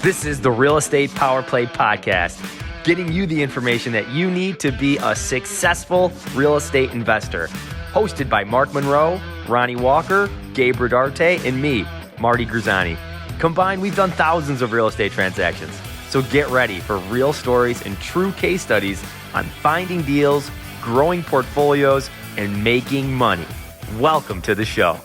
This is the Real Estate Power Play Podcast, getting you the information that you need to be a successful real estate investor. Hosted by Mark Monroe, Ronnie Walker, Gabe Rodarte, and me, Marty Grizzanti. Combined, we've done thousands of real estate transactions. So get ready for real stories and true case studies on finding deals, growing portfolios, and making money. Welcome to the show.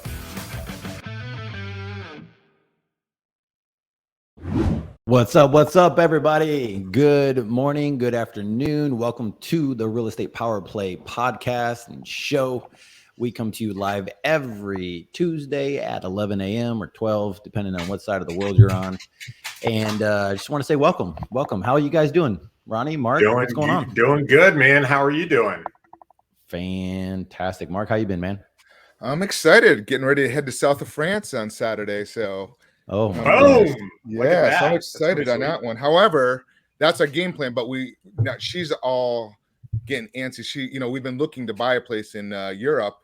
What's up, everybody? Good morning, good afternoon. Welcome to the Real Estate Power Play podcast and show. We come to you live every Tuesday at 11 a.m. or 12, depending on what side of the world you're on. And I just want to say welcome. How are you guys doing? Ronnie, Mark, what's going on? Doing good, man. How are you doing? Fantastic. Mark, how you been, man? I'm excited. Getting ready to head to south of France on Saturday. So, boom. Yeah, so I'm excited on that one. However, that's our game plan. But she's all getting antsy. We've been looking to buy a place in Europe,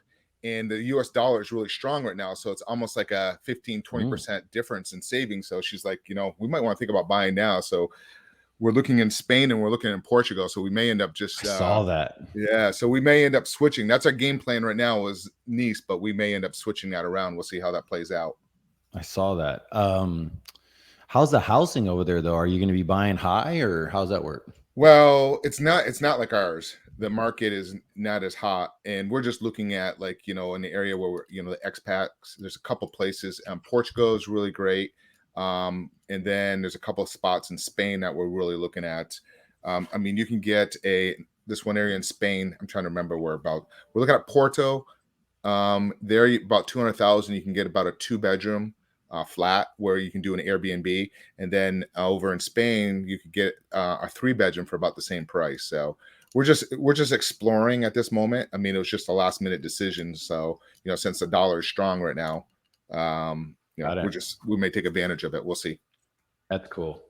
and the U.S. dollar is really strong right now. So it's almost like a 15-20% difference in savings. So she's like, we might want to think about buying now. So we're looking in Spain and we're looking in Portugal. So we may end up just saw that. Yeah. So we may end up switching. That's our game plan right now is Nice, but we may end up switching that around. We'll see how that plays out. I saw that. How's the housing over there though? Are you going to be buying high or how's that work? Well, it's not like ours. The market is not as hot, and we're just looking at in the area where we're, the expats. There's a couple places. Portugal is really great. And then there's a couple of spots in Spain that we're really looking at. You can get this one area in Spain. I'm trying to remember we're looking at Porto. There about 200,000. You can get about a 2-bedroom flat where you can do an Airbnb, and then over in Spain you could get a 3-bedroom for about the same price. So we're just exploring at this moment. It was just a last minute decision. So since the dollar is strong right now, we may take advantage of it. We'll see. That's cool.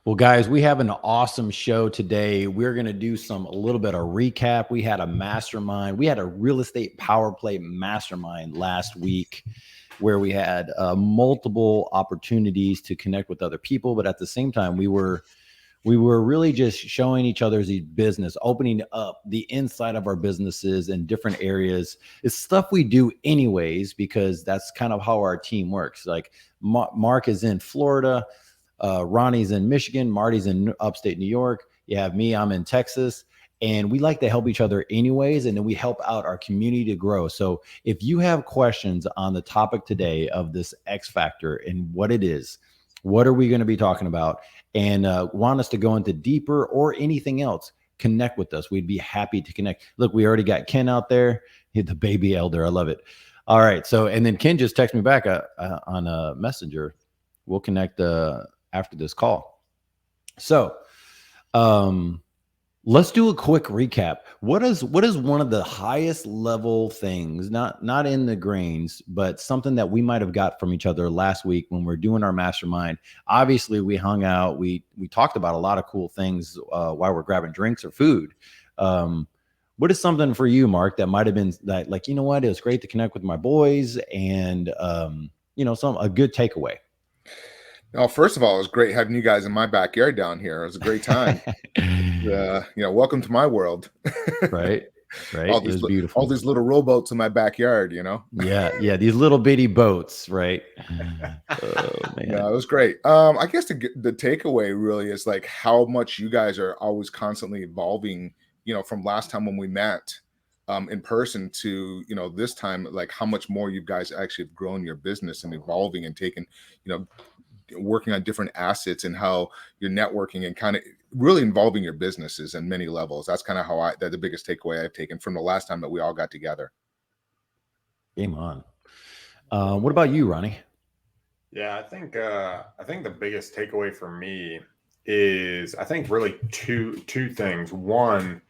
Well, guys, we have an awesome show today. We're going to do a little bit of recap. We had a mastermind. We had a real estate power play mastermind last week where we had multiple opportunities to connect with other people. But at the same time, we were really just showing each other's business, opening up the inside of our businesses in different areas. It's stuff we do anyways, because that's kind of how our team works. Like Mark is in Florida, Ronnie's in Michigan, Marty's in upstate New York. You have me, I'm in Texas. And we like to help each other anyways, and then we help out our community to grow. So if you have questions on the topic today of this X factor and what it is, what are we going to be talking about, and want us to go into deeper or anything else, connect with us. We'd be happy to connect. Look, we already got Ken out there, the baby elder. I love it. All right. So, and then Ken just texted me back on a messenger. We'll connect after this call. So, let's do a quick recap. What is one of the highest level things, not in the grains, but something that we might have got from each other last week when we're doing our mastermind? Obviously, we hung out. We talked about a lot of cool things while we're grabbing drinks or food. What is something for you, Mark, that might have been that, like, it was great to connect with my boys and, a good takeaway? Well, first of all, it was great having you guys in my backyard down here. It was a great time. Welcome to my world. Right. It was beautiful. All these little rowboats in my backyard, Yeah, these little bitty boats, right? Oh, man. Yeah, it was great. I guess the takeaway really is like how much you guys are always constantly evolving, from last time when we met in person to, this time, like how much more you guys actually have grown your business and evolving and taken, working on different assets and how you're networking and kind of really involving your businesses in many levels. That's kind of the biggest takeaway I've taken from the last time that we all got together. Game on. What about you, Ronnie? Yeah, I think the biggest takeaway for me is really two things. One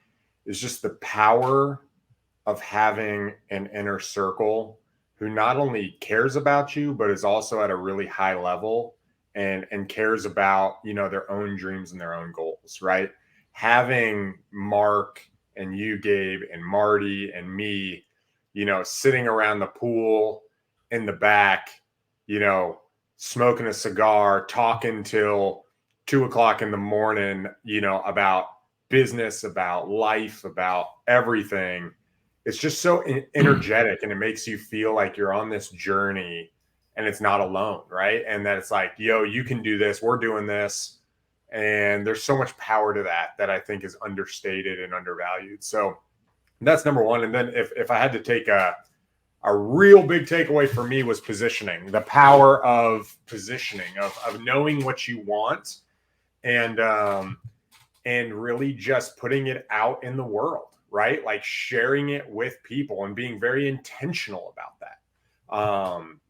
is just the power of having an inner circle who not only cares about you, but is also at a really high level and cares about, their own dreams and their own goals, right? Having Mark and you, Gabe, and Marty and me, sitting around the pool in the back, smoking a cigar, talking till 2 o'clock in the morning, about business, about life, about everything. It's just so energetic, and it makes you feel like you're on this journey and it's not alone, right? And that it's like, yo, you can do this. We're doing this. And there's so much power to that I think is understated and undervalued. So that's number one. And then if I had to take a real big takeaway for me was positioning, the power of positioning, of knowing what you want and really just putting it out in the world, right? Like sharing it with people and being very intentional about that.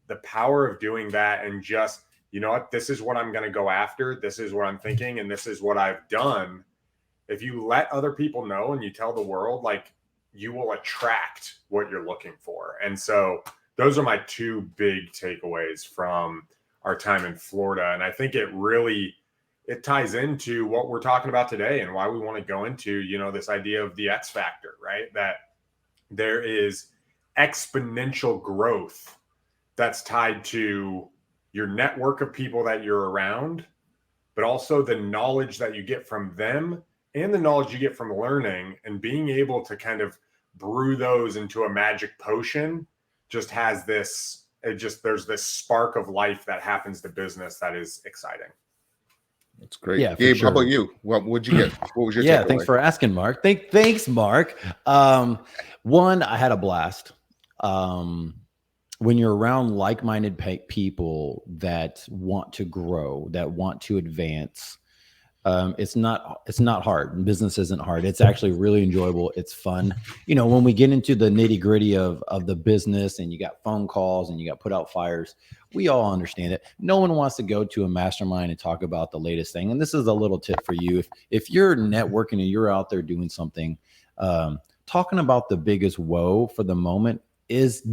The power of doing that and just, you know what, this is what I'm going to go after. This is what I'm thinking. And this is what I've done. If you let other people know and you tell the world, like, you will attract what you're looking for. And so those are my two big takeaways from our time in Florida. And I think it ties into what we're talking about today and why we want to go into, this idea of the X factor, right? That there is exponential growth that's tied to your network of people that you're around, but also the knowledge that you get from them and the knowledge you get from learning, and being able to kind of brew those into a magic potion just has there's this spark of life that happens to business that is exciting. That's great. Yeah, Gabe, sure. how about you? What'd you get? What was your Yeah, takeaway? thanks for asking, Mark. Thanks, Mark. One, I had a blast. When you're around like-minded people that want to grow, that want to advance, it's not hard. Business isn't hard. It's actually really enjoyable. It's fun. When we get into the nitty-gritty of the business, and you got phone calls and you got put out fires, we all understand it. No one wants to go to a mastermind and talk about the latest thing. And this is a little tip for you. If you're networking and you're out there doing something, talking about the biggest woe for the moment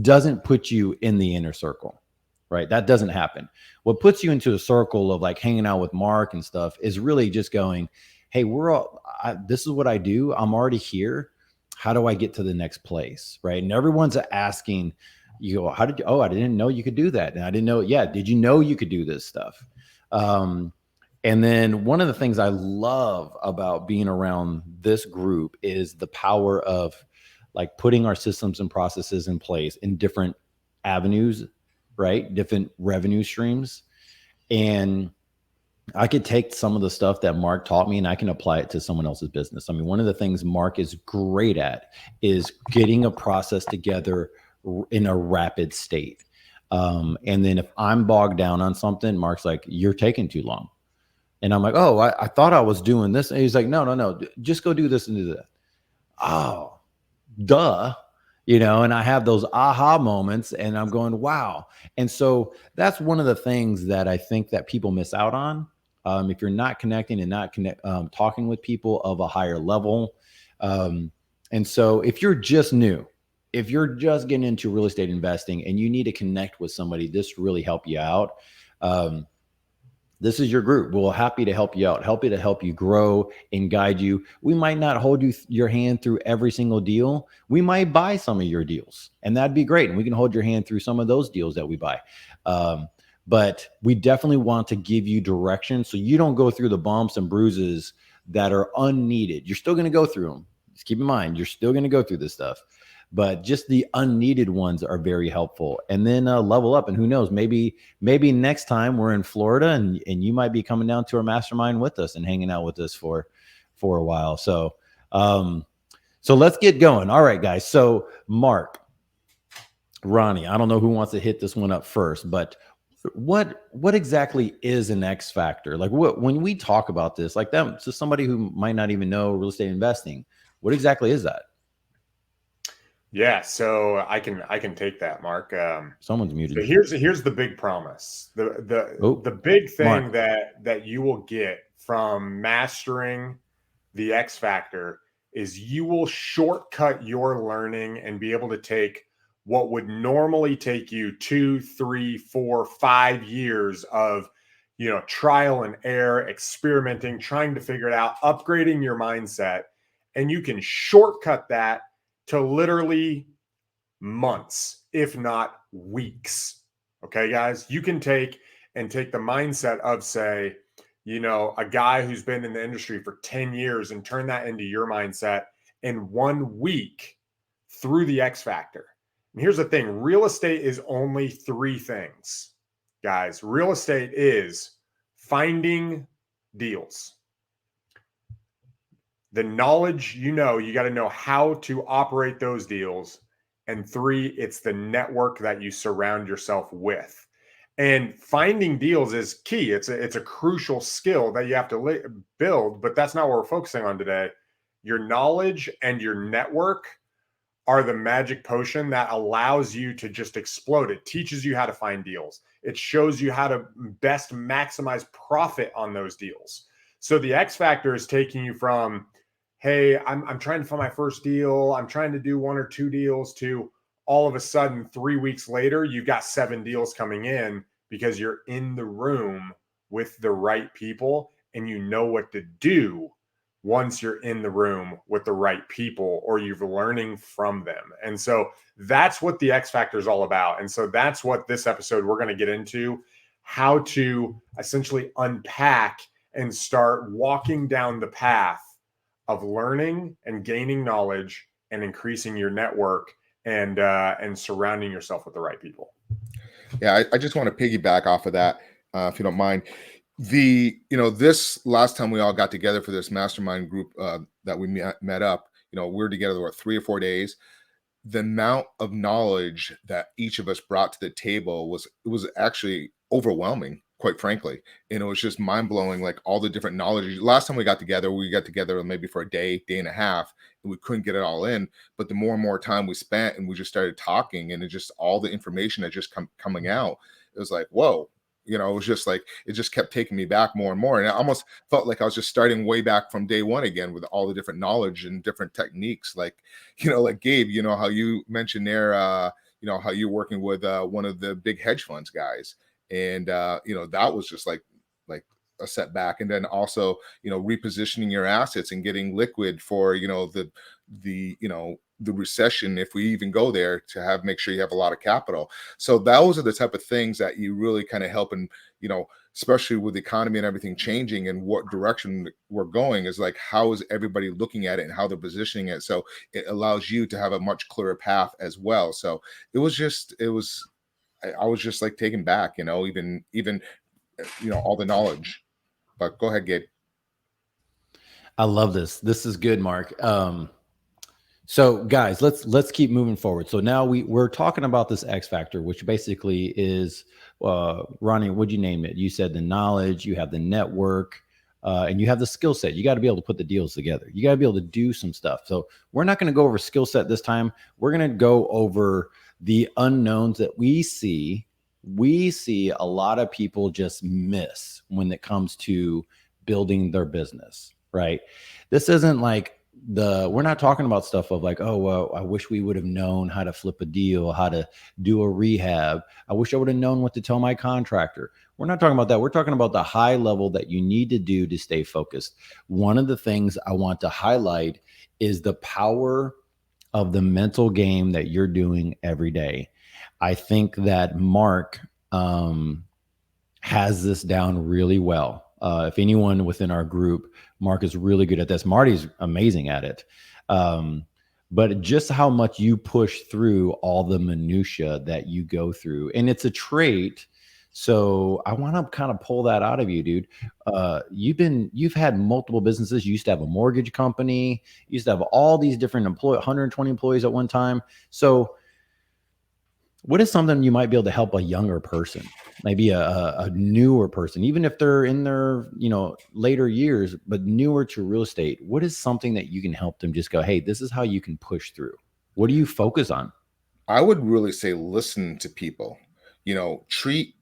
doesn't put you in the inner circle, right? That doesn't happen. What puts you into a circle of like hanging out with Mark and stuff is really just going, hey, this is what I do. I'm already here. How do I get to the next place? Right. And everyone's asking, you go, I didn't know you could do that. And I didn't know. Yeah. Did you know you could do this stuff? And then one of the things I love about being around this group is the power of like putting our systems and processes in place in different avenues, right? Different revenue streams. And I could take some of the stuff that Mark taught me and I can apply it to someone else's business. I mean, one of the things Mark is great at is getting a process together in a rapid state. And then if I'm bogged down on something, Mark's like, you're taking too long. And I'm like, oh, I thought I was doing this. And he's like, no, just go do this and do that. Oh, duh. And I have those aha moments and I'm going, wow. And so that's one of the things that I think that people miss out on. If you're not connecting and not talking with people of a higher level. And so if you're just new, if you're just getting into real estate investing and you need to connect with somebody, this really help you out. This is your group. We're happy to help you out, happy to help you grow and guide you. We might not hold your hand through every single deal. We might buy some of your deals, and that'd be great. And we can hold your hand through some of those deals that we buy. But we definitely want to give you direction so you don't go through the bumps and bruises that are unneeded. You're still going to go through them. Just keep in mind, you're still going to go through this stuff. But just the unneeded ones are very helpful. And then level up. And who knows, maybe next time we're in Florida and you might be coming down to our mastermind with us and hanging out with us for a while. So let's get going. All right, guys. So Mark, Ronnie, I don't know who wants to hit this one up first, but what exactly is an X factor? Like when we talk about this, like that, so somebody who might not even know real estate investing, what exactly is that? Yeah, so I can take that, Mark. Someone's muted. So here's the big promise. The big thing that you will get from mastering the X factor is you will shortcut your learning and be able to take what would normally take you 2, 3, 4, 5 years of trial and error, experimenting, trying to figure it out, upgrading your mindset, and you can shortcut that to literally months, if not weeks. Okay, guys, you can take and take the mindset of, say, a guy who's been in the industry for 10 years and turn that into your mindset in 1 week through the X Factor. And here's the thing, real estate is only 3 things, guys. Real estate is finding deals. The knowledge, you got to know how to operate those deals. And 3, it's the network that you surround yourself with. And finding deals is key. It's a crucial skill that you have to build, but that's not what we're focusing on today. Your knowledge and your network are the magic potion that allows you to just explode. It teaches you how to find deals. It shows you how to best maximize profit on those deals. So the X Factor is taking you from, hey, I'm trying to find my first deal, I'm trying to do 1 or 2 deals, to all of a sudden 3 weeks later, you've got 7 deals coming in because you're in the room with the right people and you know what to do once you're in the room with the right people, or you're learning from them. And so that's what the X Factor is all about. And so that's what this episode we're going to get into, how to essentially unpack and start walking down the path of learning and gaining knowledge and increasing your network and surrounding yourself with the right people. Yeah, I just want to piggyback off of that, if you don't mind. This last time we all got together for this mastermind group that we met up, we were together 3 or 4 days. The amount of knowledge that each of us brought to the table was actually overwhelming, quite frankly. And it was just mind blowing, like all the different knowledge. Last time we got together maybe for a day and a half, and we couldn't get it all in. But the more and more time we spent, and we just started talking, and it just all the information that just coming out, it was like, whoa. It was just like, it just kept taking me back more and more. And I almost felt like I was just starting way back from day one again with all the different knowledge and different techniques. Like, like Gabe, how you mentioned there, how you're working with one of the big hedge funds guys. And, that was just like a setback. And then also, repositioning your assets and getting liquid for, the recession, if we even go there, to make sure you have a lot of capital. So those are the type of things that you really kind of help, and especially with the economy and everything changing and what direction we're going, is like, how is everybody looking at it and how they're positioning it, so it allows you to have a much clearer path as well. So I was just like taken back, even all the knowledge. But go ahead, Gabe. I love this. This is good, Mark. So guys, let's keep moving forward. So now we're talking about this X Factor, which basically is, Ronnie, what'd you name it? You said the knowledge, you have the network, and you have the skill set. You got to be able to put the deals together. You got to be able to do some stuff. So we're not going to go over skill set this time. We're going to go over the unknowns that we see. We see a lot of people just miss when it comes to building their business, right? This isn't like we're not talking about stuff of like, oh, well, I wish we would have known how to flip a deal, how to do a rehab. I wish I would have known what to tell my contractor. We're not talking about that. We're talking about the high level that you need to do to stay focused. One of the things I want to highlight is the power of the mental game that you're doing every day. I think that Mark has this down really well. If anyone within our group, Mark is really good at this. Marty's amazing at it. But just how much you push through all the minutia that you go through. And it's a trait. So I want to kind of pull that out of you, dude. You've had multiple businesses. You used to have a mortgage company. You used to have all these different 120 employees at one time. So what is something you might be able to help a younger person, maybe a newer person, even if they're in their, later years, but newer to real estate? What is something that you can help them just go, hey, this is how you can push through? What do you focus on? I would really say listen to people, treat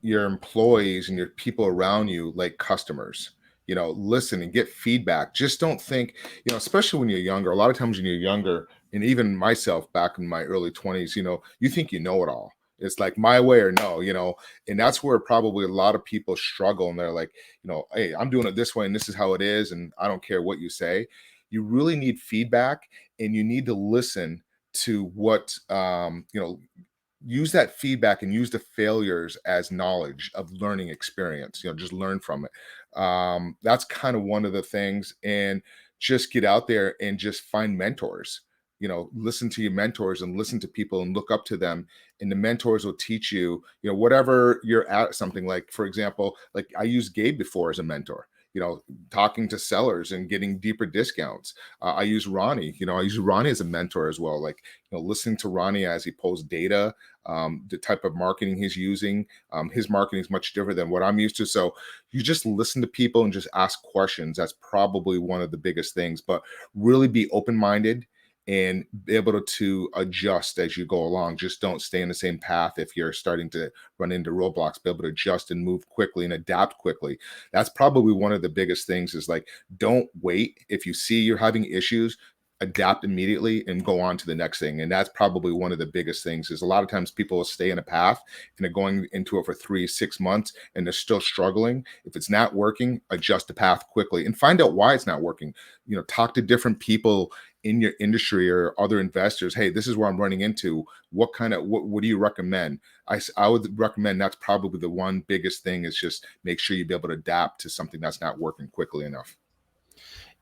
your employees and your people around you like customers. Listen and get feedback. Just don't think, especially when you're younger. A lot of times when you're younger, and even myself back in my early 20s, you think you know it all. It's like my way or no, and that's where probably a lot of people struggle. And they're like, hey, I'm doing it this way and this is how it is, and I don't care what you say. You really need feedback, and you need to listen to what, use that feedback and use the failures as knowledge of learning experience. Just learn from it. That's kind of one of the things. And just get out there and just find mentors. Listen to your mentors and listen to people and look up to them. And the mentors will teach you, whatever you're at, something like, for example, like I used Gabe before as a mentor, talking to sellers and getting deeper discounts. I use Ronnie, I use Ronnie as a mentor as well. Like, listening to Ronnie as he posts data, the type of marketing he's using. His marketing is much different than what I'm used to. So you just listen to people and just ask questions. That's probably one of the biggest things, but really be open-minded and be able to adjust as you go along. Just don't stay in the same path. If you're starting to run into roadblocks, be able to adjust and move quickly and adapt quickly. That's probably one of the biggest things, is like, don't wait. If you see you're having issues, adapt immediately and go on to the next thing. And that's probably one of the biggest things, is a lot of times people will stay in a path and they're going into it for 3-6 months and they're still struggling. If it's not working, adjust the path quickly and find out why it's not working. Talk to different people in your industry or other investors. Hey, this is where I'm running into. What do you recommend? I would recommend, that's probably the one biggest thing, is just make sure you be able to adapt to something that's not working quickly enough.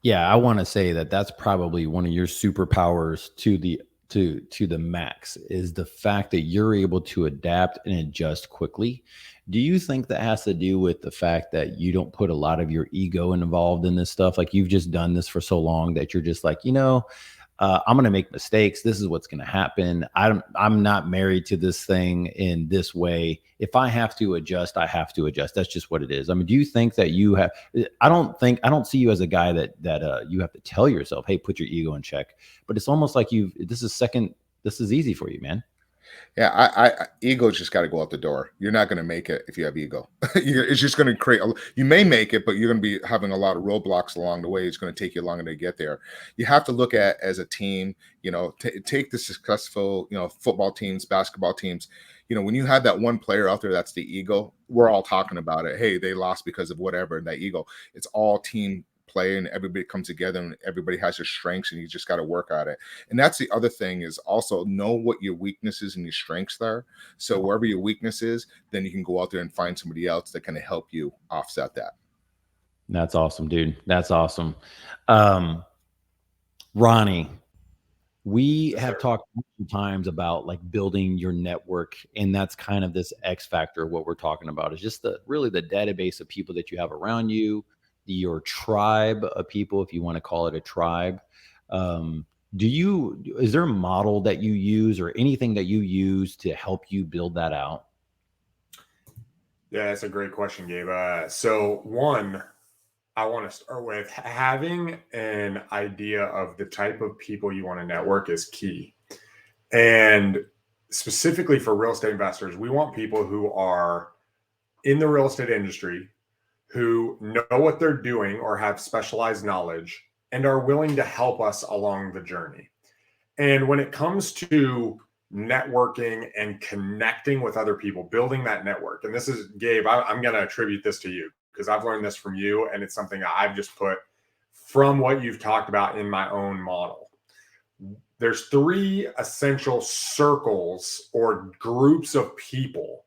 Yeah, I want to say that that's probably one of your superpowers to the max, is the fact that you're able to adapt and adjust quickly. Do you think that has to do with the fact that you don't put a lot of your ego involved in this stuff? Like, you've just done this for so long that you're just like, I'm going to make mistakes. This is what's going to happen. I'm not married to this thing in this way. If I have to adjust, I have to adjust. That's just what it is. I mean, do you think that you have, I don't see you as a guy that you have to tell yourself, hey, put your ego in check, but it's almost like this is easy for you, man. Yeah, I ego just got to go out the door. You're not going to make it if you have ego. It's just going to create. You may make it, but you're going to be having a lot of roadblocks along the way. It's going to take you longer to get there. You have to look at, as a team. Take the successful, football teams, basketball teams. When you have that one player out there that's the ego, we're all talking about it. Hey, they lost because of whatever, that ego. It's all team play, and everybody comes together and everybody has their strengths, and you just got to work at it. And that's the other thing, is also know what your weaknesses and your strengths are. So wherever your weakness is, then you can go out there and find somebody else that can help you offset that. That's awesome, dude. That's awesome. Ronnie, we have talked times about like building your network, and that's kind of this X factor. What we're talking about is just the database of people that you have around you, your tribe of people, if you want to call it a tribe. Is there a model that you use or anything that you use to help you build that out? Yeah, that's a great question, Gabe. So one, I want to start with having an idea of the type of people you want to network is key. And specifically for real estate investors, we want people who are in the real estate industry, who know what they're doing or have specialized knowledge and are willing to help us along the journey. And when it comes to networking and connecting with other people, building that network, and this is, Gabe, I'm going to attribute this to you, because I've learned this from you, and it's something I've just put from what you've talked about in my own model. There's 3 essential circles or groups of people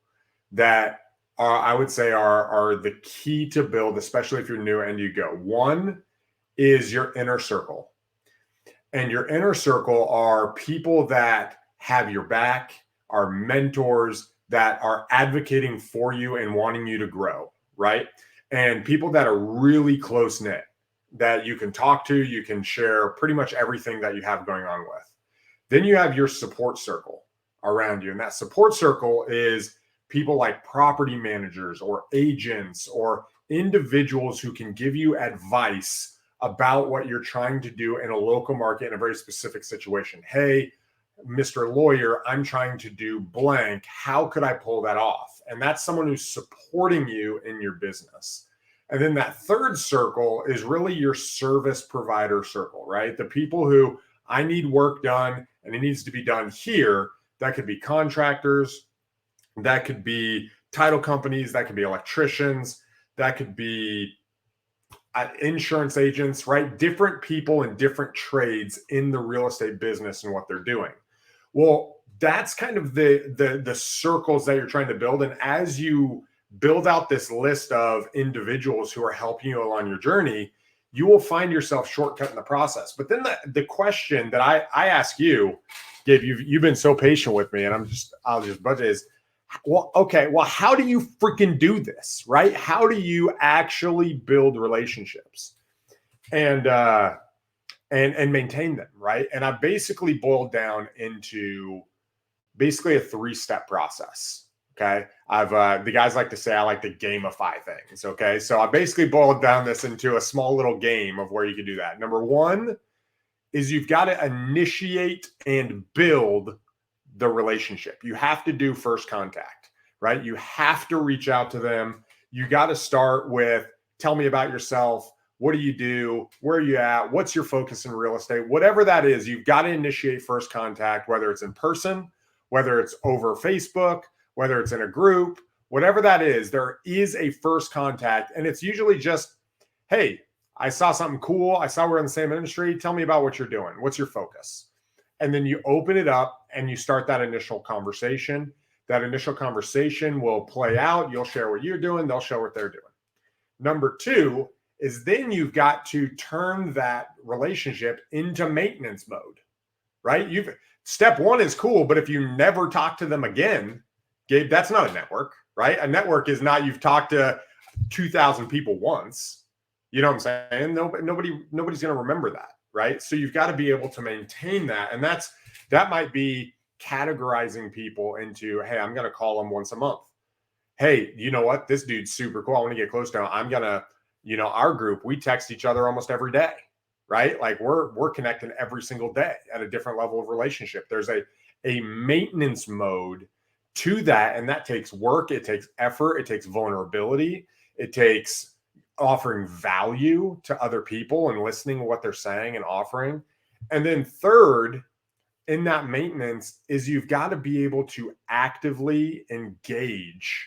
that I would say are the key to build, especially if you're new and you go. One is your inner circle. And your inner circle are people that have your back, are mentors that are advocating for you and wanting you to grow, right? And people that are really close knit, that you can talk to, you can share pretty much everything that you have going on with. Then you have your support circle around you. And that support circle is people like property managers or agents or individuals who can give you advice about what you're trying to do in a local market in a very specific situation. Hey, Mr. Lawyer, I'm trying to do blank. How could I pull that off? And that's someone who's supporting you in your business. And then that third circle is really your service provider circle, right? The people who, I need work done and it needs to be done here. That could be contractors, that could be title companies, that could be electricians, that could be insurance agents, right? Different people in different trades in the real estate business and what they're doing. Well, that's kind of the circles that you're trying to build. And as you build out this list of individuals who are helping you along your journey, you will find yourself shortcutting the process. But then the question that I ask you, Gabe, you've been so patient with me, and I'll just budget is, well, okay, well, how do you freaking do this, right? How do you actually build relationships and maintain them, right? And I basically boiled down into basically a 3-step process. Okay. The guys like to say, I like to gamify things. Okay. So I basically boiled down this into a small little game of where you can do that. Number 1 is you've got to initiate and build the relationship. You have to do first contact, right? You have to reach out to them. You got to start with, tell me about yourself. What do you do? Where are you at? What's your focus in real estate? Whatever that is, you've got to initiate first contact, whether it's in person, whether it's over Facebook, whether it's in a group, whatever that is, there is a first contact. And it's usually just, hey, I saw something cool. I saw we're in the same industry. Tell me about what you're doing. What's your focus? And then you open it up and you start that initial conversation. That initial conversation will play out. You'll share what you're doing. They'll share what they're doing. Number 2 is then you've got to turn that relationship into maintenance mode, right? Step 1 is cool, but if you never talk to them again, Gabe, that's not a network, right? A network is not you've talked to 2,000 people once. You know what I'm saying? Nobody's going to remember that, right? So you've got to be able to maintain that. And that might be categorizing people into, hey, I'm going to call them once a month. Hey, you know what? This dude's super cool. I want to get close to him. I'm going to, our group, we text each other almost every day, right? Like we're connecting every single day at a different level of relationship. There's a maintenance mode to that. And that takes work. It takes effort. It takes vulnerability. It takes offering value to other people and listening to what they're saying and offering. And then third, in that maintenance is you've got to be able to actively engage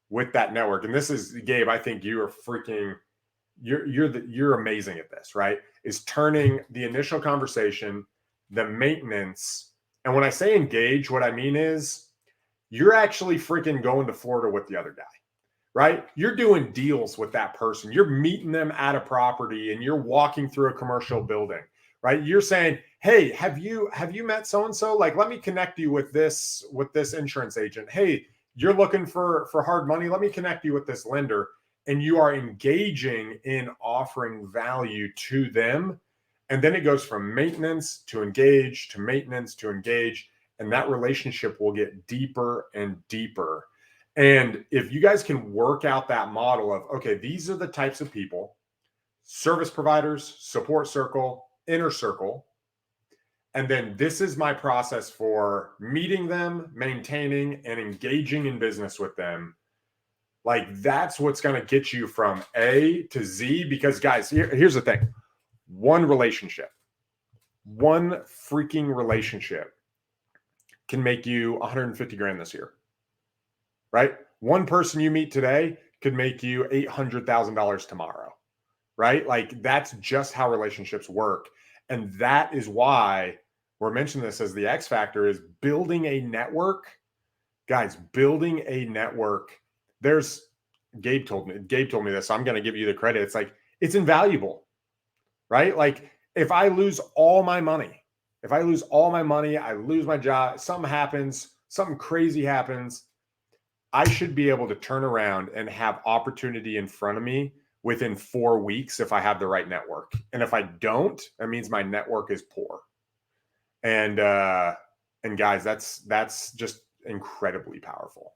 with that network. And this is, Gabe, I think you are freaking, you're amazing at this, right? Is turning the initial conversation, the maintenance. And when I say engage, what I mean is you're actually freaking going to Florida with the other guy, right? You're doing deals with that person. You're meeting them at a property and you're walking through a commercial building, right? You're saying, hey, have you met so-and-so? Like, let me connect you with this insurance agent. Hey, you're looking for hard money. Let me connect you with this lender. And you are engaging in offering value to them. And then it goes from maintenance to engage to maintenance to engage. And that relationship will get deeper and deeper. And if you guys can work out that model of, okay, these are the types of people, service providers, support circle, inner circle. And then this is my process for meeting them, maintaining, and engaging in business with them. Like, that's what's going to get you from A to Z. Because, guys, here's the thing. One freaking relationship can make you 150 grand this year, right? One person you meet today could make you $800,000 tomorrow, right? Like, that's just how relationships work. And that is why we're mentioning this as the X factor, is building a network. Guys, building a network. Gabe told me this, so I'm going to give you the credit. It's like, it's invaluable, right? Like, if I lose all my money, I lose my job, something happens, something crazy happens, I should be able to turn around and have opportunity in front of me within 4 weeks if I have the right network. And if I don't, that means my network is poor. And guys, that's just incredibly powerful.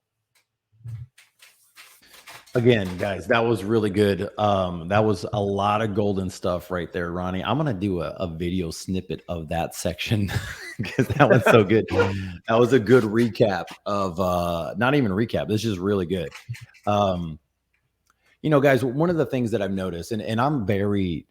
Again, guys, that was really good. That was a lot of golden stuff right there, Ronnie. I'm going to do a video snippet of that section because that was so good. That was a good recap of, not even recap. This is really good. Guys, one of the things that I've noticed, and I'm very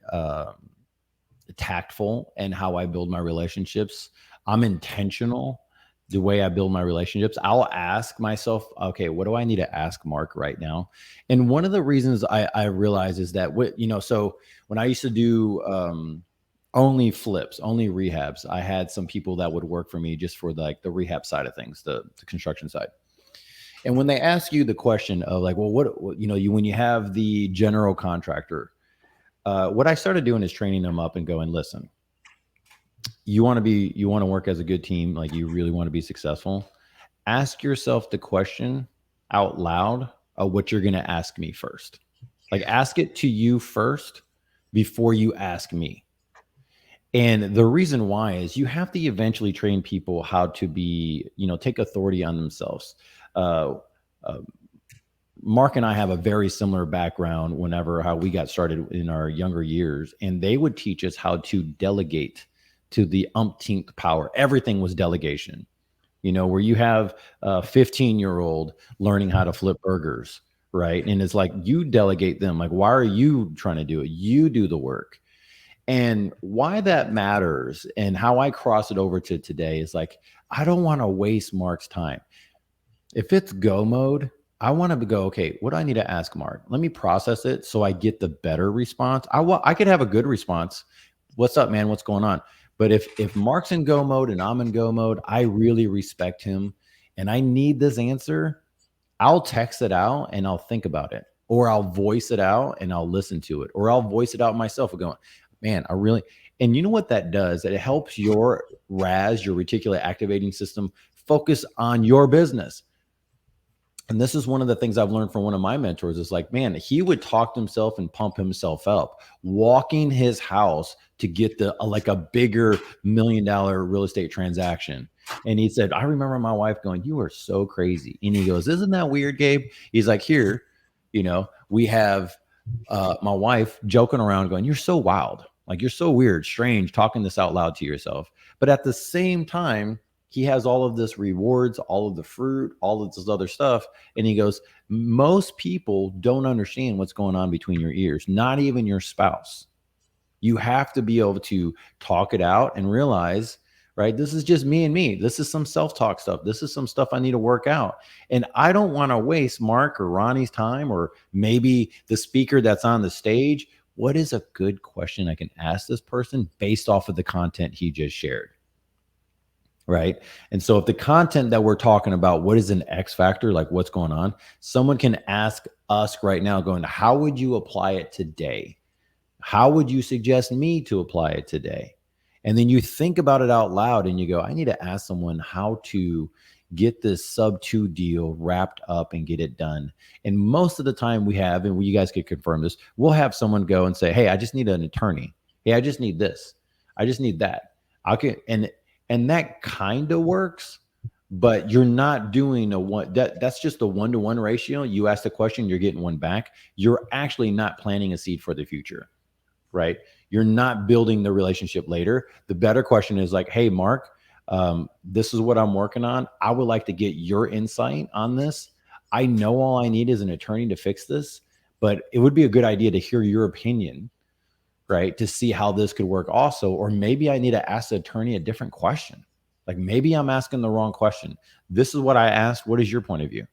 tactful in how I build my relationships. I'm intentional the way I build my relationships. I'll ask myself, okay, what do I need to ask Mark right now? And one of the reasons I realize is that so when I used to do only flips, only rehabs. I had some people that would work for me just for like the rehab side of things, the construction side. And when they ask you the question of like, well, what you know, when you have the general contractor, what I started doing is training them up and going, listen, you want to work as a good team, like you really want to be successful. Ask yourself the question out loud of what you're going to ask me first. Like ask it to you first before you ask me. And the reason why is you have to eventually train people how to be, take authority on themselves. Mark and I have a very similar background whenever how we got started in our younger years, and they would teach us how to delegate to the umpteenth power. Everything was delegation, where you have a 15-year-old learning how to flip burgers, right? And it's like you delegate them. Like, why are you trying to do it? You do the work. And why that matters and how I cross it over to today is like, I don't want to waste Mark's time. If it's go mode, I want to go, okay, what do I need to ask Mark? Let me process it so I get the better response. I could have a good response. What's up, man? What's going on? But if Mark's in go mode and I'm in go mode, I really respect him and I need this answer. I'll text it out and I'll think about it, or I'll voice it out and I'll listen to it, or I'll voice it out myself and going, man, and you know what that does? It helps your RAS, your reticular activating system, focus on your business. And this is one of the things I've learned from one of my mentors is like, man, he would talk to himself and pump himself up, walking his house to get like a bigger $1 million real estate transaction. And he said, I remember my wife going, you are so crazy. And he goes, isn't that weird, Gabe? He's like, here, we have my wife joking around going, you're so wild. Like you're so weird, strange, talking this out loud to yourself. But at the same time, he has all of this rewards, all of the fruit, all of this other stuff. And he goes, most people don't understand what's going on between your ears, not even your spouse. You have to be able to talk it out and realize, right, this is just me and me. This is some self-talk stuff. This is some stuff I need to work out. And I don't want to waste Mark or Ronnie's time, or maybe the speaker that's on the stage. What is a good question I can ask this person based off of the content he just shared? Right. And so if the content that we're talking about, what is an X factor, like what's going on, someone can ask us right now going, how would you apply it today? How would you suggest me to apply it today? And then you think about it out loud and you go, I need to ask someone how to get this sub 2 deal wrapped up and get it done. And most of the time we have, and you guys could confirm this, we'll have someone go and say, hey, I just need an attorney. Hey, I just need this. I just need that. And that kind of works, but you're not doing that's just a 1-to-1 ratio. You ask the question, you're getting one back. You're actually not planting a seed for the future, right? You're not building the relationship later. The better question is like, hey, Mark, this is what I'm working on. I would like to get your insight on this. I know all I need is an attorney to fix this, but it would be a good idea to hear your opinion, right? To see how this could work also. Or maybe I need to ask the attorney a different question. Like maybe I'm asking the wrong question. This is what I asked. What is your point of view?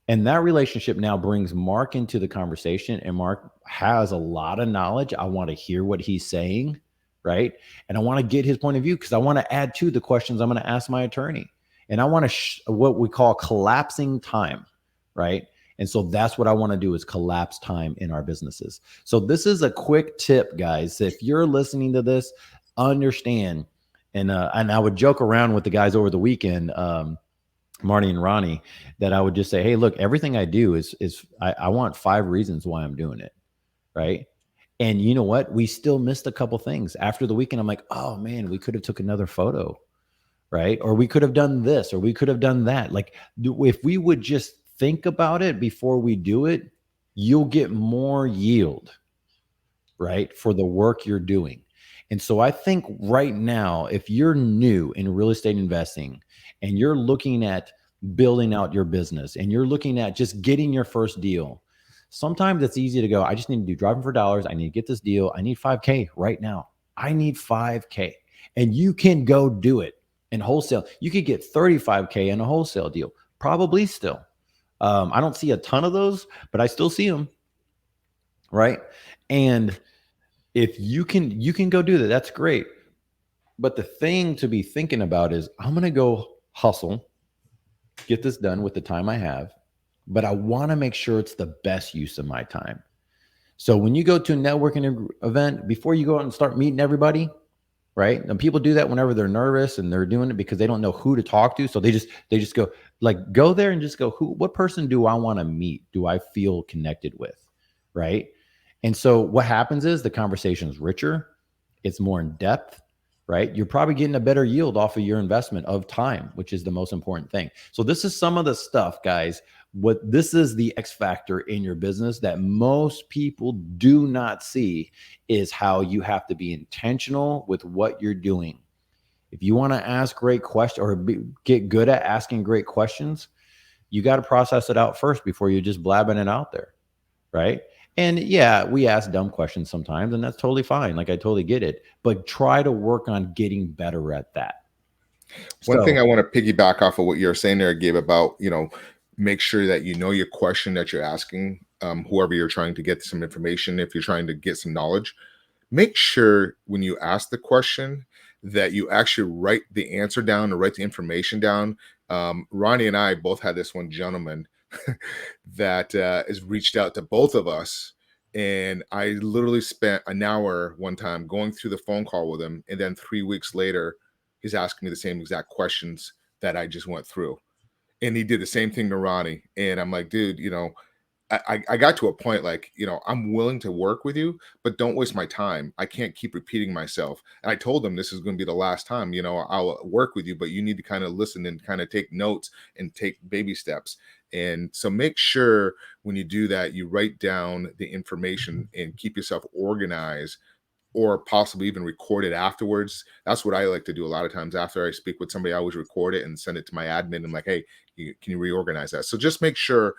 And that relationship now brings Mark into the conversation, and Mark has a lot of knowledge. I want to hear what he's saying, right? And I want to get his point of view because I want to add to the questions I'm going to ask my attorney. And I want to what we call collapsing time, right? And so that's what I want to do is collapse time in our businesses. So this is a quick tip, guys. If you're listening to this, understand. And I would joke around with the guys over the weekend, Marty and Ronnie, that I would just say, hey, look, everything I do is I want 5 reasons why I'm doing it, right? And you know what? We still missed a couple things. After the weekend, I'm like, oh, man, we could have took another photo, right? Or we could have done this, or we could have done that. Like if we would just think about it before we do it, you'll get more yield, right, for the work you're doing. And so I think right now, if you're new in real estate investing and you're looking at building out your business and you're looking at just getting your first deal, sometimes it's easy to go, I just need to do driving for dollars. I need to get this deal. I need 5K right now. I need 5K. And you can go do it in wholesale. You could get 35K in a wholesale deal, probably still. I don't see a ton of those, but I still see them, right? And if you can go do that, that's great. But the thing to be thinking about is, I'm going to go hustle, get this done with the time I have, but I want to make sure it's the best use of my time. So when you go to a networking event, before you go out and start meeting everybody, right? And people do that whenever they're nervous and they're doing it because they don't know who to talk to. So they just go, like, go there and just go, what person do I want to meet? Do I feel connected with? Right. And so what happens is the conversation is richer. It's more in depth, right? You're probably getting a better yield off of your investment of time, which is the most important thing. So this is some of the stuff, guys. This is the X factor in your business that most people do not see, is how you have to be intentional with what you're doing. If you want to ask great questions or get good at asking great questions, you got to process it out first before you're just blabbing it out there, right? And yeah, we ask dumb questions sometimes, and that's totally fine. Like, I totally get it, but try to work on getting better at that. One thing I want to piggyback off of what you're saying there, Gabe, about, make sure that you know your question that you're asking, whoever you're trying to get some information, if you're trying to get some knowledge, make sure when you ask the question that you actually write the answer down or write the information down. Ronnie and I both had this one gentleman that has reached out to both of us. And I literally spent an hour one time going through the phone call with him. And then 3 weeks later, he's asking me the same exact questions that I just went through. And he did the same thing to Ronnie. And I'm like, dude, I got to a point like, I'm willing to work with you, but don't waste my time. I can't keep repeating myself. And I told him this is going to be the last time, I'll work with you, but you need to kind of listen and kind of take notes and take baby steps. And so make sure when you do that, you write down the information and keep yourself organized, or possibly even record it afterwards. That's what I like to do a lot of times. After I speak with somebody, I always record it and send it to my admin. I'm like, hey, can you reorganize that? So just make sure,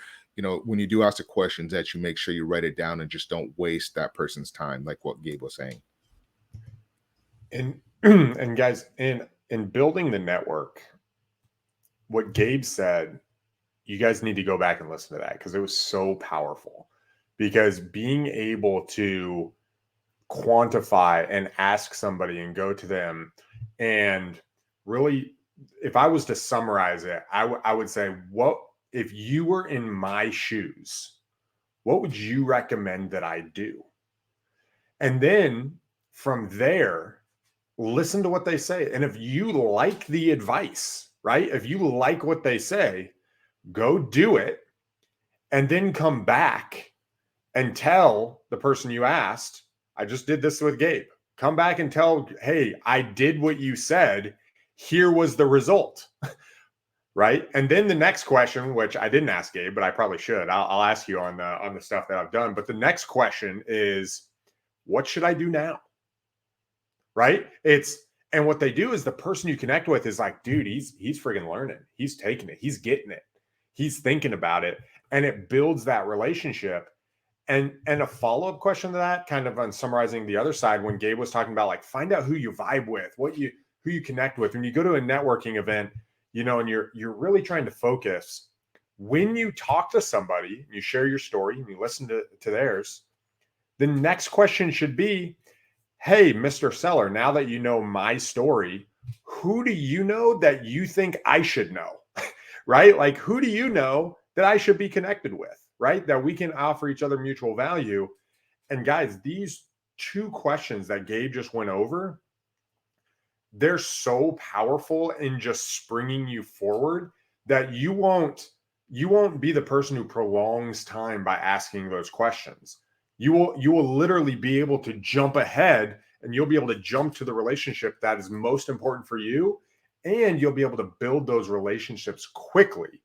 when you do ask the questions, that you make sure you write it down and just don't waste that person's time, like what Gabe was saying. And guys, in building the network, what Gabe said, you guys need to go back and listen to that, because it was so powerful. Because being able to quantify and ask somebody and go to them, and really, if I was to summarize it, I would say, what if you were in my shoes, what would you recommend that I do? And then from there, listen to what they say. And if you like the advice, right? If you like what they say, go do it, and then come back and tell the person you asked, I just did this with Gabe. Come back and tell, hey, I did what you said. Here was the result, right? And then the next question, which I didn't ask Gabe, but I probably should. I'll ask you on the stuff that I've done. But the next question is, what should I do now? Right? And what they do is, the person you connect with is like, dude, he's friggin' learning. He's taking it. He's getting it. He's thinking about it, and it builds that relationship. And a follow-up question to that, kind of on summarizing the other side, when Gabe was talking about, like, find out who you vibe with, who you connect with. When you go to a networking event, and you're really trying to focus, when you talk to somebody, you share your story and you listen to theirs, the next question should be, hey, Mr. Seller, now that you know my story, who do you know that you think I should know? Right? Like, who do you know that I should be connected with? Right? That we can offer each other mutual value. And guys, these two questions that Gabe just went over, they're so powerful in just springing you forward, that you won't be the person who prolongs time by asking those questions. You will literally be able to jump ahead, and you'll be able to jump to the relationship that is most important for you. And you'll be able to build those relationships quickly.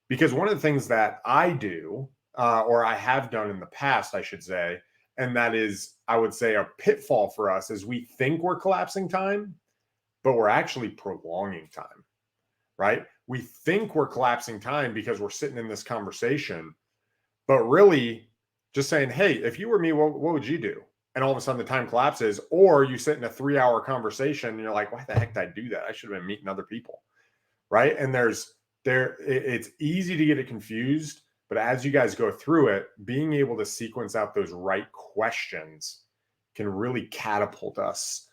Because one of the things that I do, or I have done in the past, I should say, and that is, I would say, a pitfall for us, is we think we're collapsing time, but we're actually prolonging time, right? We think we're collapsing time because we're sitting in this conversation, but really just saying, hey, if you were me, what would you do? And all of a sudden the time collapses. Or you sit in a 3-hour conversation and you're like, why the heck did I do that? I should have been meeting other people, right? And it's easy to get it confused, but as you guys go through it, being able to sequence out those right questions can really catapult us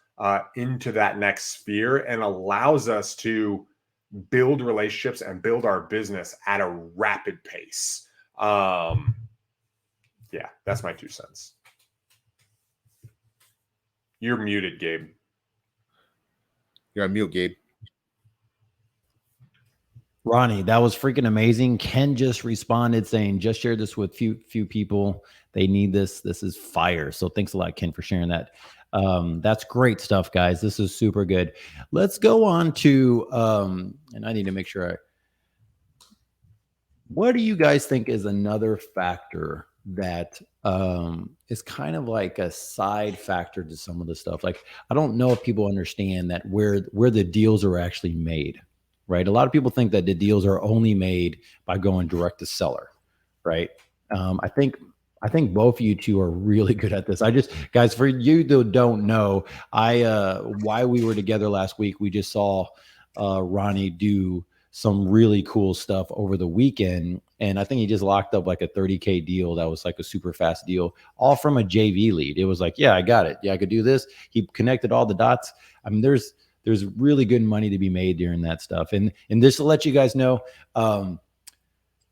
into that next sphere and allows us to build relationships and build our business at a rapid pace. Yeah, that's my 2 cents. You're muted, Gabe. You're on mute, Gabe. Ronnie, that was freaking amazing. Ken just responded saying, just share this with few people. They need this. This is fire. So thanks a lot, Ken, for sharing that. That's great stuff, guys. This is super good. Let's go on to, and I need to make sure what do you guys think is another factor that is kind of like a side factor to some of the stuff? Like, I don't know if people understand that where the deals are actually made, right? A lot of people think that the deals are only made by going direct to seller, right? I think both of you two are really good at this. Guys, for you that don't know, while we were together last week, we just saw Ronnie do some really cool stuff over the weekend. And I think he just locked up like a 30K deal. That was like a super fast deal, all from a JV lead. It was like, yeah, I got it. Yeah, I could do this. He connected all the dots. I mean, there's really good money to be made during that stuff. And just to let you guys know,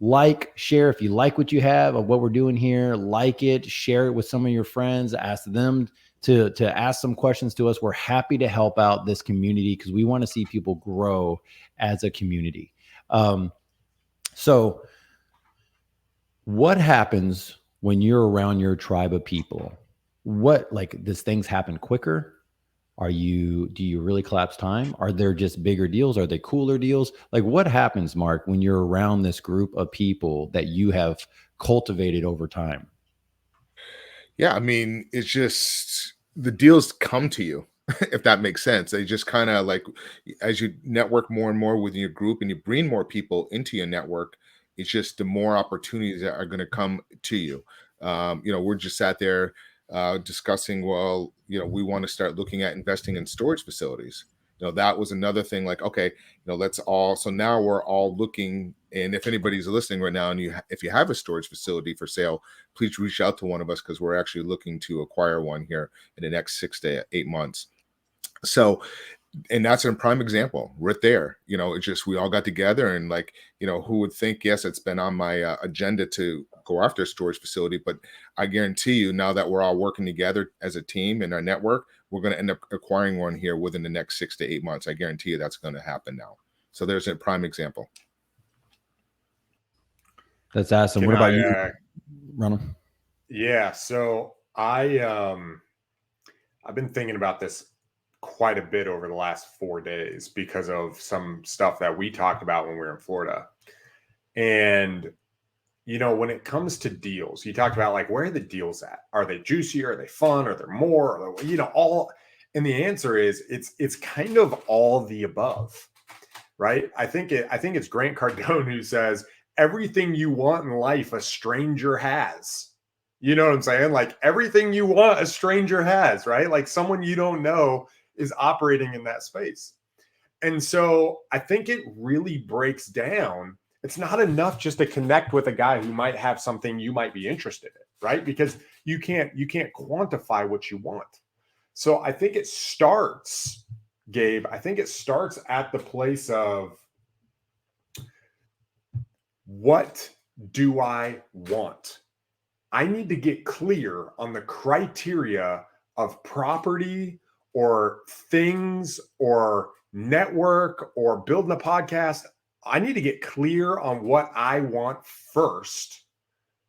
like, share if you like what you have of what we're doing here, like it, share it with some of your friends, ask them to ask some questions to us. We're happy to help out this community because we want to see people grow as a community. So what happens when you're around your tribe of people? Does things happen quicker? Do you really collapse time? Are there just bigger deals? Are they cooler deals? Like, what happens, Mark, when you're around this group of people that you have cultivated over time? Yeah, I mean, it's just the deals come to you, if that makes sense. They just kind of like, as you network more and more within your group and you bring more people into your network, it's just the more opportunities that are going to come to you. We're just sat there discussing, well, we want to start looking at investing in storage facilities. That was another thing, like, okay, so now we're all looking. And if anybody's listening right now, and if you have a storage facility for sale, please reach out to one of us, because we're actually looking to acquire one here in the next 6 to 8 months. So, and that's a prime example right there. It's just, we all got together and who would think, yes, it's been on my agenda to go after a storage facility, but I guarantee you, now that we're all working together as a team in our network, we're going to end up acquiring one here within the next 6 to 8 months. I guarantee you that's going to happen now. So there's a prime example. That's awesome. What about you, Ronald? Yeah, so I've been thinking about this quite a bit over the last 4 days because of some stuff that we talked about when we were in Florida. And when it comes to deals, you talked about, like, where are the deals at? Are they juicy? Are they fun? Are there more? Are they, all? And the answer is it's kind of all the above, right? I think it's Grant Cardone who says, everything you want in life, a stranger has. You know what I'm saying? Like, everything you want, a stranger has, right? Like, someone you don't know is operating in that space. And so I think it really breaks down. It's not enough just to connect with a guy who might have something you might be interested in, right? Because you can't quantify what you want. So I think it starts, Gabe, at the place of, what do I want? I need to get clear on the criteria of property or things or network or building a podcast. I need to get clear on what I want first,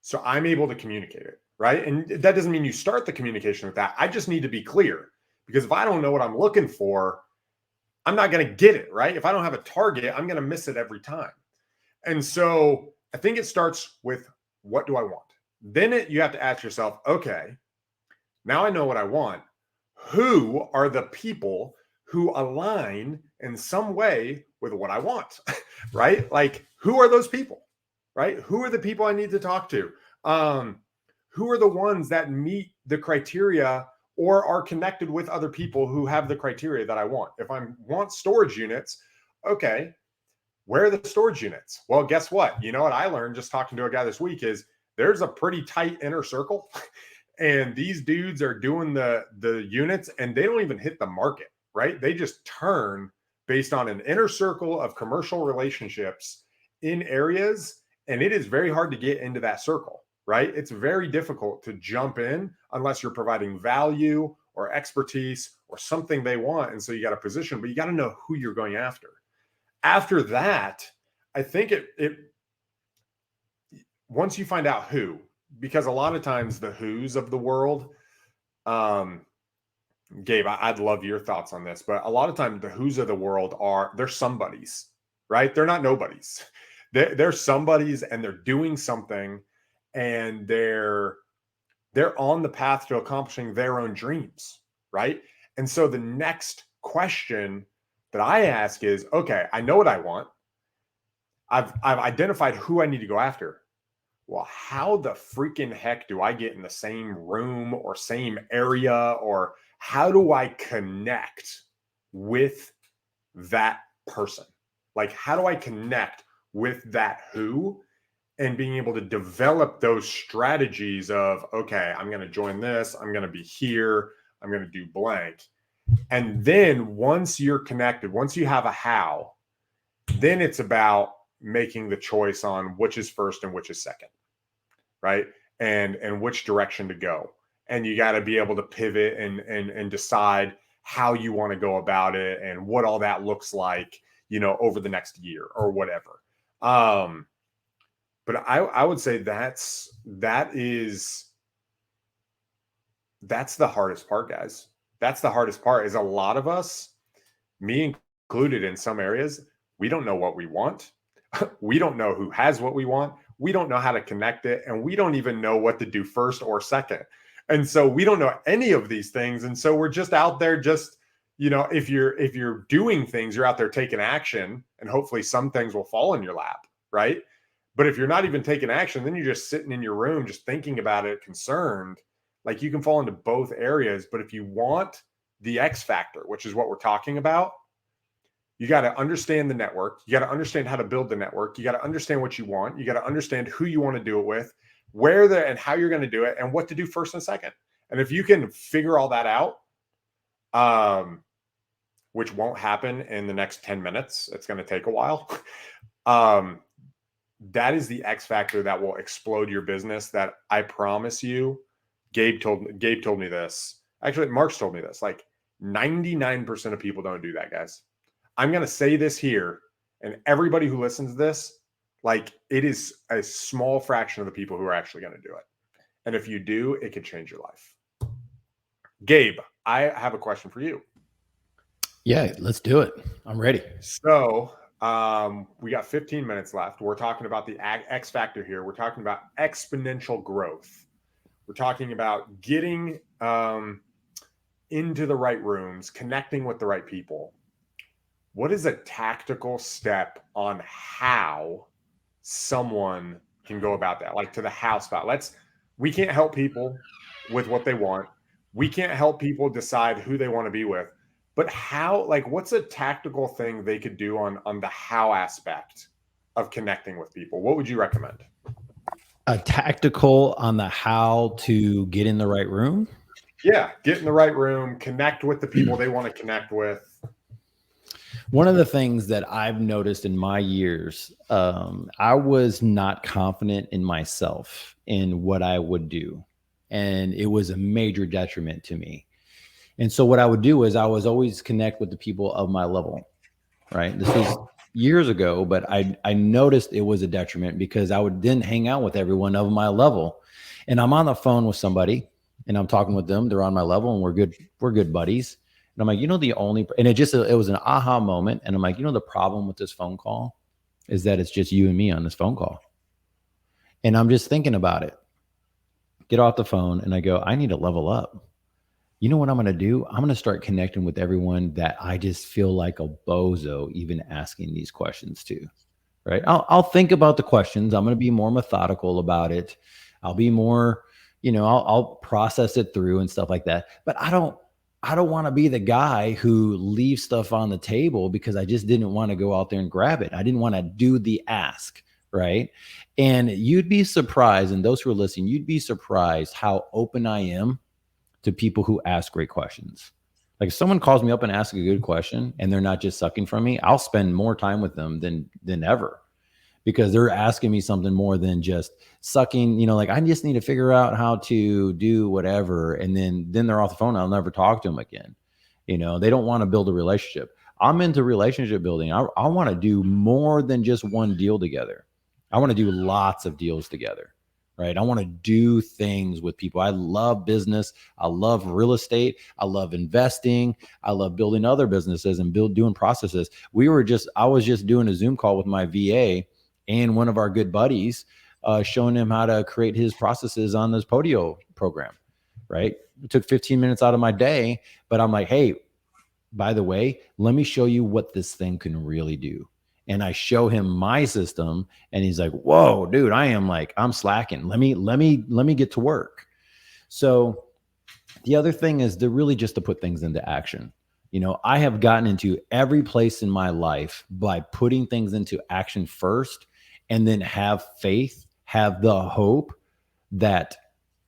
so I'm able to communicate it, right? And that doesn't mean you start the communication with that. I just need to be clear, because if I don't know what I'm looking for, I'm not going to get it, right? If I don't have a target, I'm going to miss it every time. And so I think it starts with, what do I want? Then you have to ask yourself, okay, now I know what I want. Who are the people who align in some way with what I want, right? Like, who are those people, right? Who are the people I need to talk to? Who are the ones that meet the criteria or are connected with other people who have the criteria that I want? If I want storage units, okay, where are the storage units? Well, guess what? You know what I learned just talking to a guy this week is there's a pretty tight inner circle. And these dudes are doing the units and they don't even hit the market, right? They just turn based on an inner circle of commercial relationships in areas. And it is very hard to get into that circle, right? It's very difficult to jump in unless you're providing value or expertise or something they want. And so you got a position, but you got to know who you're going after. After that, I think it once you find out who, because a lot of times the who's of the world, Gabe, I'd love your thoughts on this, but a lot of times the who's of the world they're somebodies, right? They're not nobodies. They're somebodies and they're doing something and they're on the path to accomplishing their own dreams, right? And so the next question that I ask is, okay, I know what I want. I've identified who I need to go after. Well, how the freaking heck do I get in the same room or same area, or how do I connect with that person? Like, how do I connect with that who, and being able to develop those strategies of, okay, I'm going to join this. I'm going to be here. I'm going to do blank. And then once you're connected, once you have a how, then it's about making the choice on which is first and which is second, right? And which direction to go. And you got to be able to pivot and decide how you want to go about it and what all that looks like, over the next year or whatever. But I would say that's the hardest part, guys. That's the hardest part, is a lot of us, me included in some areas, we don't know what we want. We don't know who has what we want. We don't know how to connect it. And we don't even know what to do first or second. And so we don't know any of these things. And so we're just out there if you're doing things, you're out there taking action, and hopefully some things will fall in your lap, right? But if you're not even taking action, then you're just sitting in your room, just thinking about it, concerned. Like, you can fall into both areas. But if you want the X factor, which is what we're talking about, you got to understand the network. You got to understand how to build the network. You got to understand what you want. You got to understand who you want to do it with, and how you're going to do it, and what to do first and second. And if you can figure all that out, which won't happen in the next 10 minutes, it's going to take a while. That is the X factor that will explode your business. That I promise you. Gabe told me this. Actually, Mark's told me this. Like, 99% of people don't do that, guys. I'm going to say this here, and everybody who listens to this, like, it is a small fraction of the people who are actually going to do it. And if you do, it could change your life. Gabe, I have a question for you. Yeah, let's do it. I'm ready. So we got 15 minutes left. We're talking about the X factor here. We're talking about exponential growth. We're talking about getting into the right rooms, connecting with the right people. What is a tactical step on how someone can go about that? Like, to the how spot. We can't help people with what they want. We can't help people decide who they want to be with. But how, like, what's a tactical thing they could do on the how aspect of connecting with people? What would you recommend? A tactical on the how to get in the right room? Yeah, get in the right room, connect with the people they want to connect with. One of the things that I've noticed in my years, I was not confident in myself in what I would do. And it was a major detriment to me. And so what I would do is I was always connect with the people of my level, right? This was years ago, but I noticed it was a detriment because I didn't hang out with everyone of my level. And I'm on the phone with somebody and I'm talking with them. They're on my level and we're good buddies. And I'm like, it was an aha moment. And I'm like, the problem with this phone call is that it's just you and me on this phone call. And I'm just thinking about it. Get off the phone and I go, I need to level up. You know what I'm going to do? I'm going to start connecting with everyone that I just feel like a bozo even asking these questions to, right? I'll think about the questions. I'm going to be more methodical about it. I'll be more, I'll process it through and stuff like that. But I don't want to be the guy who leaves stuff on the table because I just didn't want to go out there and grab it. I didn't want to do the ask, right? And you'd be surprised, and those who are listening, you'd be surprised how open I am to people who ask great questions. Like if someone calls me up and asks a good question and they're not just sucking from me, I'll spend more time with them than ever, because they're asking me something more than just sucking, like I just need to figure out how to do whatever. And then they're off the phone. I'll never talk to them again. They don't want to build a relationship. I'm into relationship building. I want to do more than just one deal together. I want to do lots of deals together, right? I want to do things with people. I love business. I love real estate. I love investing. I love building other businesses and doing processes. I was just doing a Zoom call with my VA and one of our good buddies, showing him how to create his processes on this Podio program, right? It took 15 minutes out of my day, but I'm like, hey, by the way, let me show you what this thing can really do. And I show him my system and he's like, whoa, dude, I'm slacking. Let me get to work. So the other thing is to put things into action. I have gotten into every place in my life by putting things into action first, and then have faith, have the hope that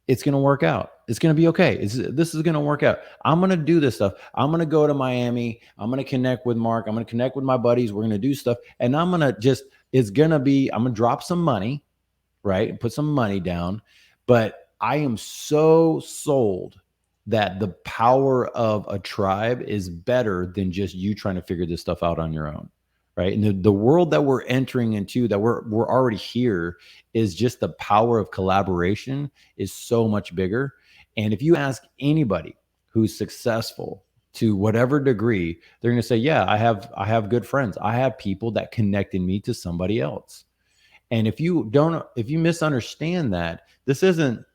it's going to work out. It's going to be okay. This is going to work out. I'm going to do this stuff. I'm going to go to Miami. I'm going to connect with Mark. I'm going to connect with my buddies. We're going to do stuff. And I'm going to drop some money, right? And put some money down. But I am so sold that the power of a tribe is better than just you trying to figure this stuff out on your own. Right. And the world that we're entering into, that we're already here, is just the power of collaboration is so much bigger. And if you ask anybody who's successful to whatever degree, they're going to say, yeah, I have good friends. I have people that connected me to somebody else. And if you misunderstand that, this isn't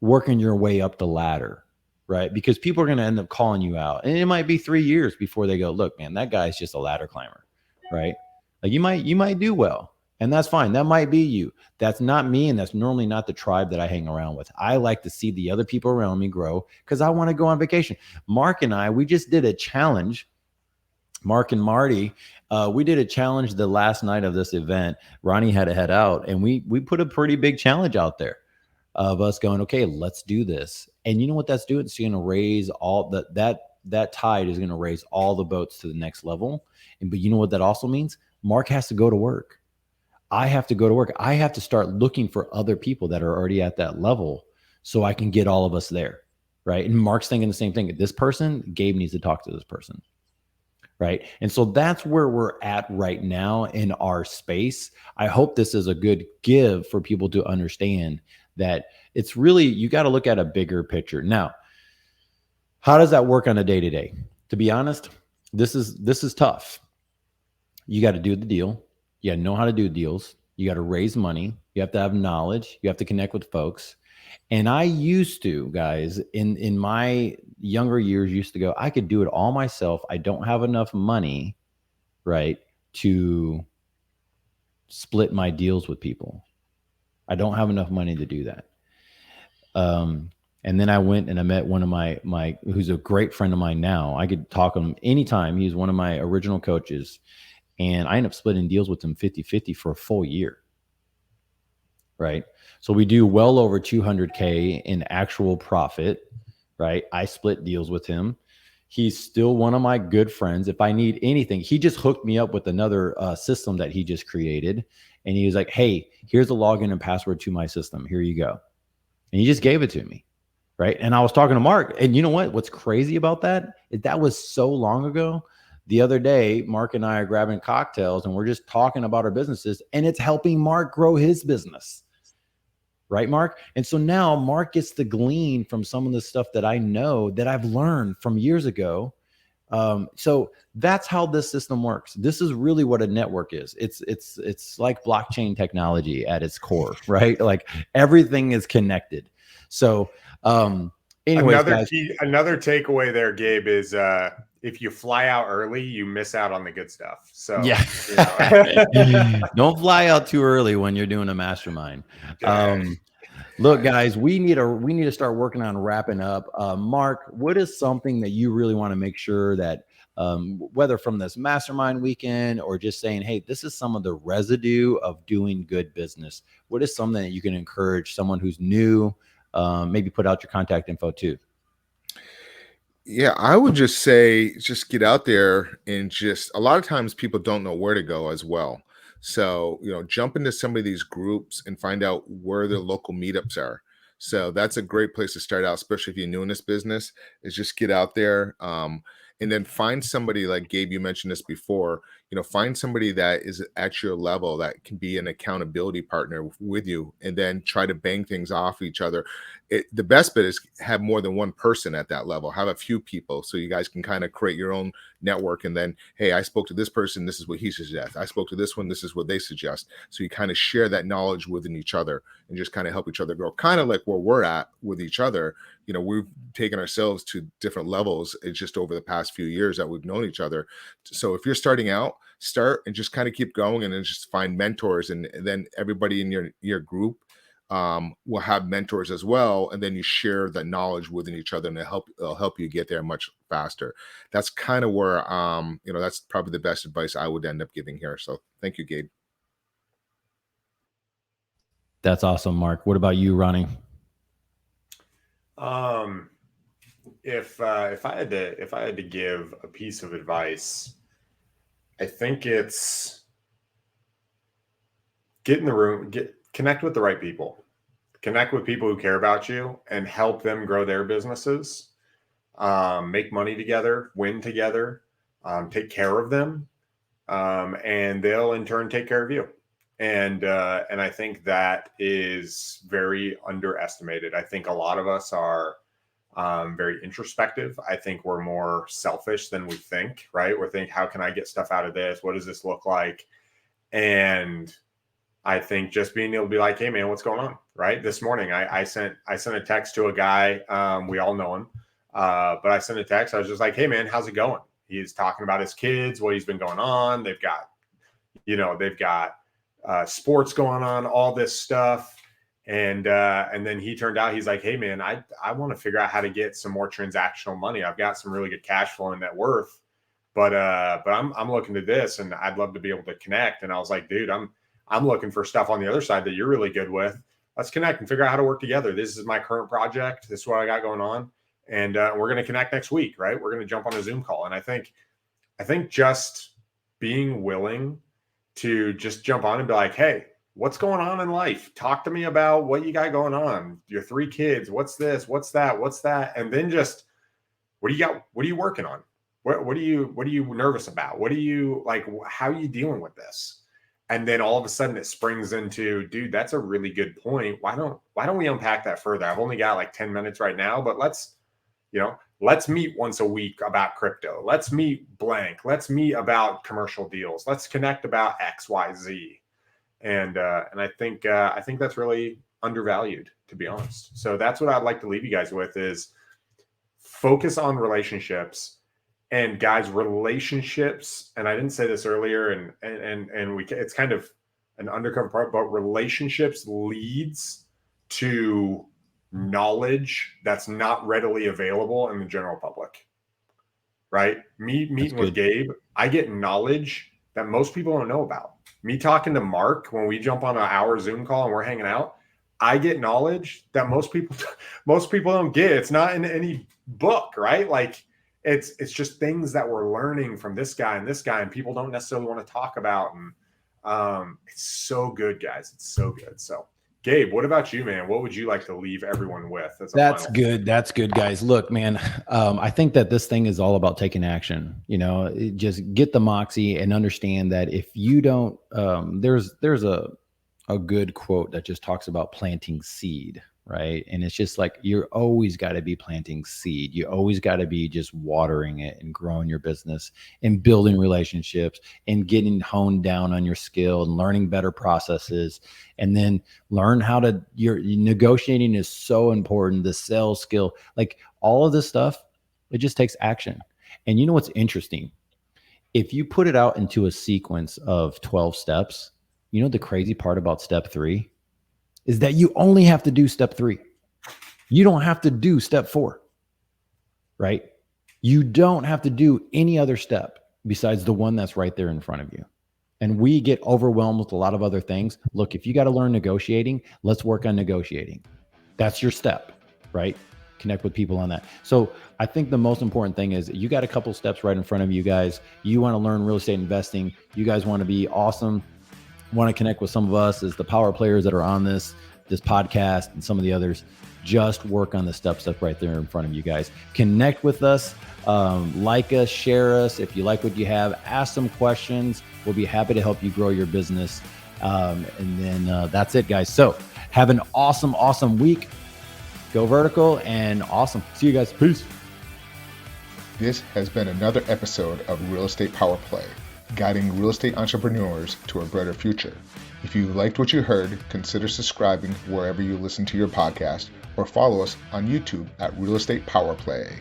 working your way up the ladder, right? Because people are going to end up calling you out. And it might be 3 years before they go, look, man, that guy's just a ladder climber. Right? Like you might do well, and that's fine. That might be you. That's not me. And that's normally not the tribe that I hang around with. I like to see the other people around me grow because I want to go on vacation. Mark and I, we just did a challenge. Mark and Marty, we did a challenge the last night of this event. Ronnie had to head out, and we put a pretty big challenge out there of us going, okay, let's do this. And you know what that's doing? It's going to raise all that tide is going to raise all the boats to the next level. But you know what that also means? Mark has to go to work. I have to go to work. I have to start looking for other people that are already at that level so I can get all of us there, right? And Mark's thinking the same thing. This person, Gabe needs to talk to this person, right? And so that's where we're at right now in our space. I hope this is a good give for people to understand that it's really, you got to look at a bigger picture. Now, how does that work on a day-to-day? To be honest, this is tough. You got to do the deal. You got to know how to do deals. You got to raise money. You have to have knowledge. You have to connect with folks. And I used to, guys, in my younger years, used to go, I could do it all myself. I don't have enough money, right, to split my deals with people. I don't have enough money to do that. And then I went and I met one of my who's a great friend of mine now. I could talk to him anytime. He's one of my original coaches. And I ended up splitting deals with him 50-50 for a full year. Right. So we do well over 200K in actual profit. Right. I split deals with him. He's still one of my good friends. If I need anything, he just hooked me up with another system that he just created. And he was like, hey, here's a login and password to my system. Here you go. And he just gave it to me. Right. And I was talking to Mark, and you know what's crazy about that is that was so long ago. The other day, Mark and I are grabbing cocktails and we're just talking about our businesses, and it's helping Mark grow his business. Right, Mark? And so now Mark gets to glean from some of the stuff that I know that I've learned from years ago. So that's how this system works. This is really what a network is. It's like blockchain technology at its core, right? Like everything is connected. So anyways, another takeaway there, Gabe, is if you fly out early, you miss out on the good stuff. So yeah, don't fly out too early when you're doing a mastermind. Look, guys, we need to start working on wrapping up. Mark, what is something that you really want to make sure that whether from this mastermind weekend or just saying, hey, this is some of the residue of doing good business. What is something that you can encourage someone who's new? Maybe put out your contact info too. Yeah, I would just say just get out there and just a lot of times people don't know where to go as well. So, jump into some of these groups and find out where the local meetups are. So that's a great place to start out, especially if you're new in this business, is just get out there. And then find somebody like Gabe, you mentioned this before, find somebody that is at your level that can be an accountability partner with you, and then try to bang things off each other. The best bit is have more than one person at that level, have a few people so you guys can kind of create your own network. And then, hey, I spoke to this person, this is what he suggests. I spoke to this one, this is what they suggest. So you kind of share that knowledge within each other and just kind of help each other grow, kind of like where we're at with each other. We've taken ourselves to different levels. It's just over the past few years that we've known each other. So if you're starting out, start and just kind of keep going, and then just find mentors, and then everybody in your group will have mentors as well, and then you share that knowledge within each other, and it'll help you get there much faster. That's kind of where that's probably the best advice I would end up giving here. So thank you, Gabe. That's awesome, Mark. What about you, Ronnie? If I had to give a piece of advice, I think it's get in the room, connect with the right people, connect with people who care about you and help them grow their businesses, make money together, win together, take care of them, and they'll in turn take care of you. And I think that is very underestimated. I think a lot of us are very introspective. I think we're more selfish than we think, right? We're thinking, how can I get stuff out of this? What does this look like? And I think just being able to be like, hey man, what's going on? Right. This morning, I sent a text to a guy. We all know him. But I sent a text. I was just like, hey man, how's it going? He's talking about his kids, what he's been going on. They've got sports going on, all this stuff. And then he turned out, he's like, hey man, I want to figure out how to get some more transactional money. I've got some really good cash flow and net worth, but I'm looking to this and I'd love to be able to connect. And I was like, dude, I'm looking for stuff on the other side that you're really good with. Let's connect and figure out how to work together. This is my current project. This is what I got going on. And we're going to connect next week, right? We're going to jump on a Zoom call. And I think just being willing to just jump on and be like, hey, what's going on in life? Talk to me about what you got going on. Your 3 kids. What's this? What's that? What's that? And then just, what do you got? What are you working on? What are you nervous about? What are you like? How are you dealing with this? And then all of a sudden it springs into, dude, that's a really good point. Why don't we unpack that further? I've only got like 10 minutes right now, but let's meet once a week about crypto. Let's meet blank. Let's meet about commercial deals. Let's connect about X, Y, Z. And I think that's really undervalued, to be honest. So that's what I'd like to leave you guys with is focus on relationships. And guys, relationships, and I didn't say this earlier, and it's kind of an undercover part, but relationships leads to knowledge that's not readily available in the general public. Right? Me meeting with Gabe, I get knowledge that most people don't know about. Me talking to Mark when we jump on an hour Zoom call and we're hanging out, I get knowledge that most people don't get. It's not in any book, right? Like it's just things that we're learning from this guy, and people don't necessarily want to talk about. And it's so good, guys. It's so good. So Gabe, what about you, man? What would you like to leave everyone with? That's good. That's good, guys. Look, man, I think that this thing is all about taking action. Just get the moxie and understand that if you don't, there's a good quote that just talks about planting seed, right? And it's just like, you're always got to be planting seed. You always got to be just watering it and growing your business and building relationships and getting honed down on your skill and learning better processes. And then learn how to, your negotiating is so important. The sales skill, like all of this stuff, it just takes action. And you know what's interesting? If you put it out into a sequence of 12 steps, you know, the crazy part about step 3 is that you only have to do step 3. You don't have to do step 4, right? You don't have to do any other step besides the one that's right there in front of you. And we get overwhelmed with a lot of other things. Look, if you got to learn negotiating, let's work on negotiating. That's your step, right? Connect with people on that. So I think the most important thing is you got a couple steps right in front of you guys. You want to learn real estate investing. You guys want to be awesome. Want to connect with some of us as the power players that are on this podcast and some of the others. Just work on the steps that's right there in front of you guys. Connect with us, like us, share us. If you like what you have, ask some questions. We'll be happy to help you grow your business. And then that's it, guys. So have an awesome, awesome week. Go vertical and awesome. See you guys. Peace. This has been another episode of Real Estate Power Play, guiding real estate entrepreneurs to a brighter future. If you liked what you heard, consider subscribing wherever you listen to your podcast or follow us on YouTube at Real Estate Power Play.